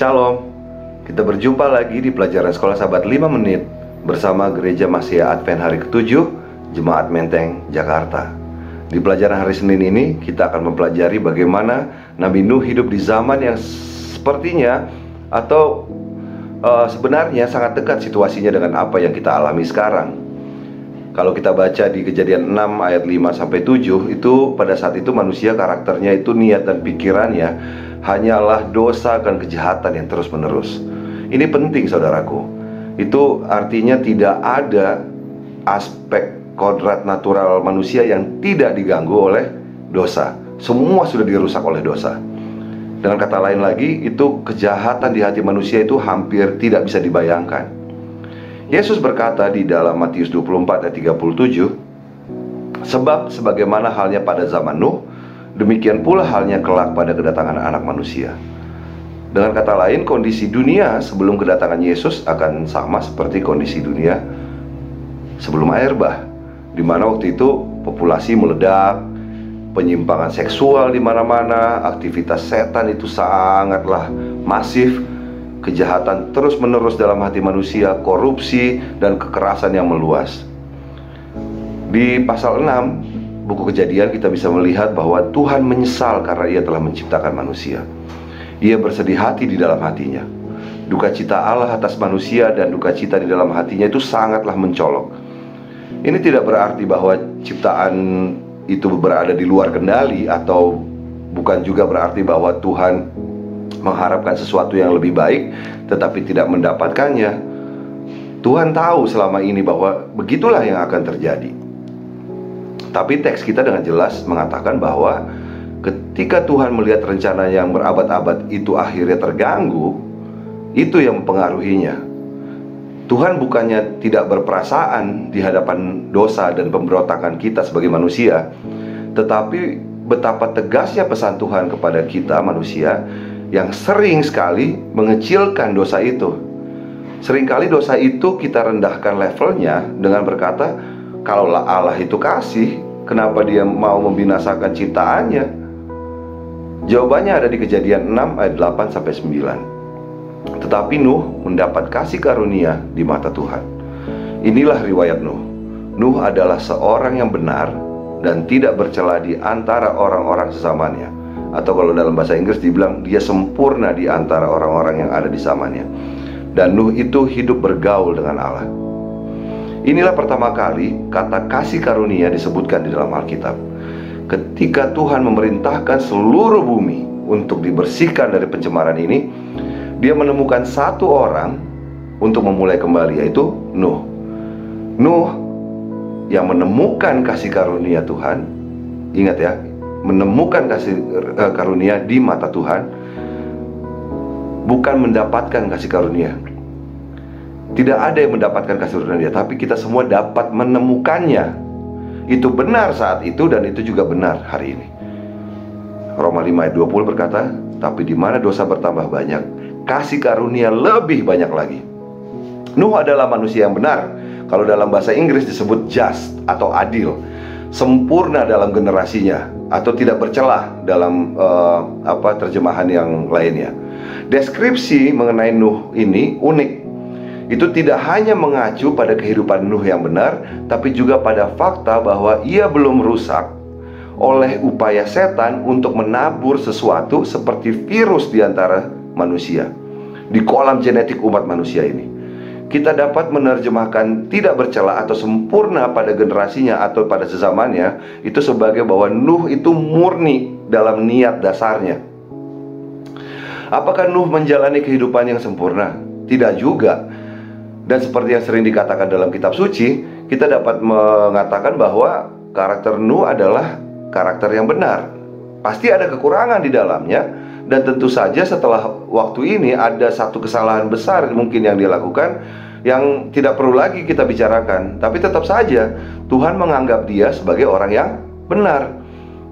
Shalom, kita berjumpa lagi di pelajaran Sekolah Sahabat 5 menit bersama Gereja Mahsia Advent hari ke-7, Jemaat Menteng, Jakarta. Di pelajaran hari Senin ini, kita akan mempelajari bagaimana Nabi Nuh hidup di zaman yang sepertinya atau sebenarnya sangat dekat situasinya dengan apa yang kita alami sekarang. Kalau kita baca di Kejadian 6 ayat 5-7, itu pada saat itu manusia karakternya itu niat dan pikirannya hanyalah dosa dan kejahatan yang terus menerus. Ini penting saudaraku. Itu artinya tidak ada aspek kodrat natural manusia yang tidak diganggu oleh dosa. Semua sudah dirusak oleh dosa. Dengan kata lain lagi, itu kejahatan di hati manusia itu hampir tidak bisa dibayangkan. Yesus berkata di dalam Matius 24 ayat 37, sebab sebagaimana halnya pada zaman Nuh, demikian pula halnya kelak pada kedatangan Anak Manusia. Dengan kata lain, kondisi dunia sebelum kedatangan Yesus akan sama seperti kondisi dunia sebelum air bah, di mana waktu itu populasi meledak, penyimpangan seksual di mana-mana, aktivitas setan itu sangatlah masif, kejahatan terus-menerus dalam hati manusia, korupsi dan kekerasan yang meluas. Di pasal 6 buku Kejadian kita bisa melihat bahwa Tuhan menyesal karena Ia telah menciptakan manusia. Ia bersedih hati di dalam hatinya. Duka cita Allah atas manusia dan duka cita di dalam hatinya itu sangatlah mencolok. Ini tidak berarti bahwa ciptaan itu berada di luar kendali, atau bukan juga berarti bahwa Tuhan mengharapkan sesuatu yang lebih baik tetapi tidak mendapatkannya. Tuhan tahu selama ini bahwa begitulah yang akan terjadi. Tapi teks kita dengan jelas mengatakan bahwa ketika Tuhan melihat rencana yang berabad-abad itu akhirnya terganggu, itu yang mempengaruhinya. Tuhan bukannya tidak berperasaan di hadapan dosa dan pemberontakan kita sebagai manusia, tetapi betapa tegasnya pesan Tuhan kepada kita manusia yang sering sekali mengecilkan dosa itu. Seringkali dosa itu kita rendahkan levelnya dengan berkata, kalau Allah itu kasih, kenapa Dia mau membinasakan ciptaannya? Jawabannya ada di Kejadian 6 ayat 8-9. Tetapi Nuh mendapat kasih karunia di mata Tuhan. Inilah riwayat Nuh. Nuh adalah seorang yang benar dan tidak bercela di antara orang-orang sezamannya. Atau kalau dalam bahasa Inggris dibilang dia sempurna di antara orang-orang yang ada di zamannya. Dan Nuh itu hidup bergaul dengan Allah. Inilah pertama kali kata kasih karunia disebutkan di dalam Alkitab. Ketika Tuhan memerintahkan seluruh bumi untuk dibersihkan dari pencemaran ini, Dia menemukan satu orang untuk memulai kembali, yaitu Nuh. Nuh yang menemukan kasih karunia Tuhan. Ingat ya, menemukan kasih karunia di mata Tuhan, bukan mendapatkan kasih karunia. Tidak ada yang mendapatkan kasih karunia, tapi kita semua dapat menemukannya. Itu benar saat itu dan itu juga benar hari ini. Roma 5 ayat 20 berkata, tapi di mana dosa bertambah banyak, kasih karunia lebih banyak lagi. Nuh adalah manusia yang benar. Kalau dalam bahasa Inggris disebut just atau adil, sempurna dalam generasinya, atau tidak bercelah dalam terjemahan yang lainnya. Deskripsi mengenai Nuh ini unik. Itu tidak hanya mengacu pada kehidupan Nuh yang benar, tapi juga pada fakta bahwa ia belum rusak oleh upaya setan untuk menabur sesuatu seperti virus di antara manusia, di kolam genetik umat manusia ini. Kita dapat menerjemahkan tidak bercela atau sempurna pada generasinya atau pada sezamannya itu sebagai bahwa Nuh itu murni dalam niat dasarnya. Apakah Nuh menjalani kehidupan yang sempurna? Tidak juga. Dan seperti yang sering dikatakan dalam kitab suci, kita dapat mengatakan bahwa karakter Nuh adalah karakter yang benar. Pasti ada kekurangan di dalamnya. Dan tentu saja setelah waktu ini ada satu kesalahan besar mungkin yang dia lakukan, yang tidak perlu lagi kita bicarakan. Tapi tetap saja Tuhan menganggap dia sebagai orang yang benar.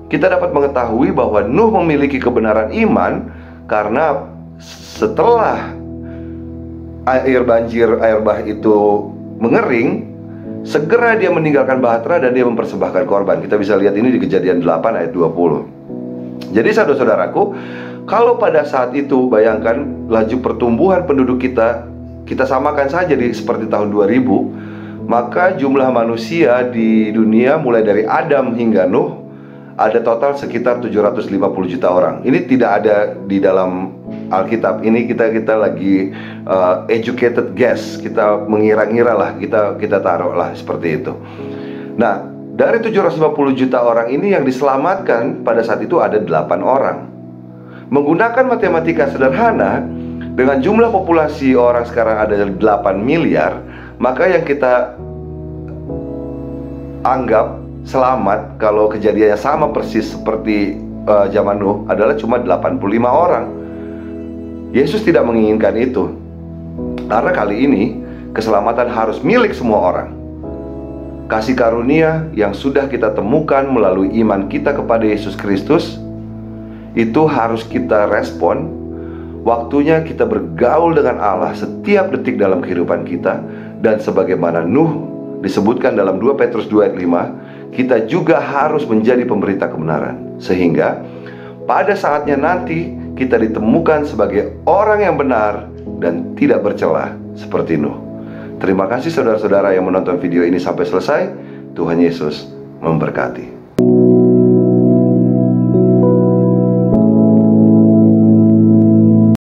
Kita dapat mengetahui bahwa Nuh memiliki kebenaran iman karena setelah air bah itu mengering, segera dia meninggalkan bahtera dan dia mempersembahkan korban. Kita bisa lihat ini di Kejadian 8 ayat 20. Jadi saudara-saudaraku, Kalau pada saat itu bayangkan laju pertumbuhan penduduk kita samakan saja seperti tahun 2000, maka jumlah manusia di dunia mulai dari Adam hingga Nuh ada total sekitar 750 juta orang. Ini tidak ada di dalam Alkitab. Ini kita lagi educated guess, kita mengira-ngira lah, kita taruh lah seperti itu. Nah, dari 750 juta orang ini yang diselamatkan pada saat itu ada 8 orang. Menggunakan matematika sederhana, dengan jumlah populasi orang sekarang ada 8 miliar, maka yang kita anggap selamat kalau kejadiannya sama persis seperti zaman Nuh adalah cuma 85 orang. Yesus tidak menginginkan itu, karena kali ini keselamatan harus milik semua orang. Kasih karunia yang sudah kita temukan melalui iman kita kepada Yesus Kristus itu harus kita respon. Waktunya kita bergaul dengan Allah setiap detik dalam kehidupan kita. Dan sebagaimana Nuh disebutkan dalam 2 Petrus 2 ayat 5, kita juga harus menjadi pemberita kebenaran, sehingga pada saatnya nanti kita ditemukan sebagai orang yang benar dan tidak bercela seperti Nuh. Terima kasih saudara-saudara yang menonton video ini sampai selesai. Tuhan Yesus memberkati.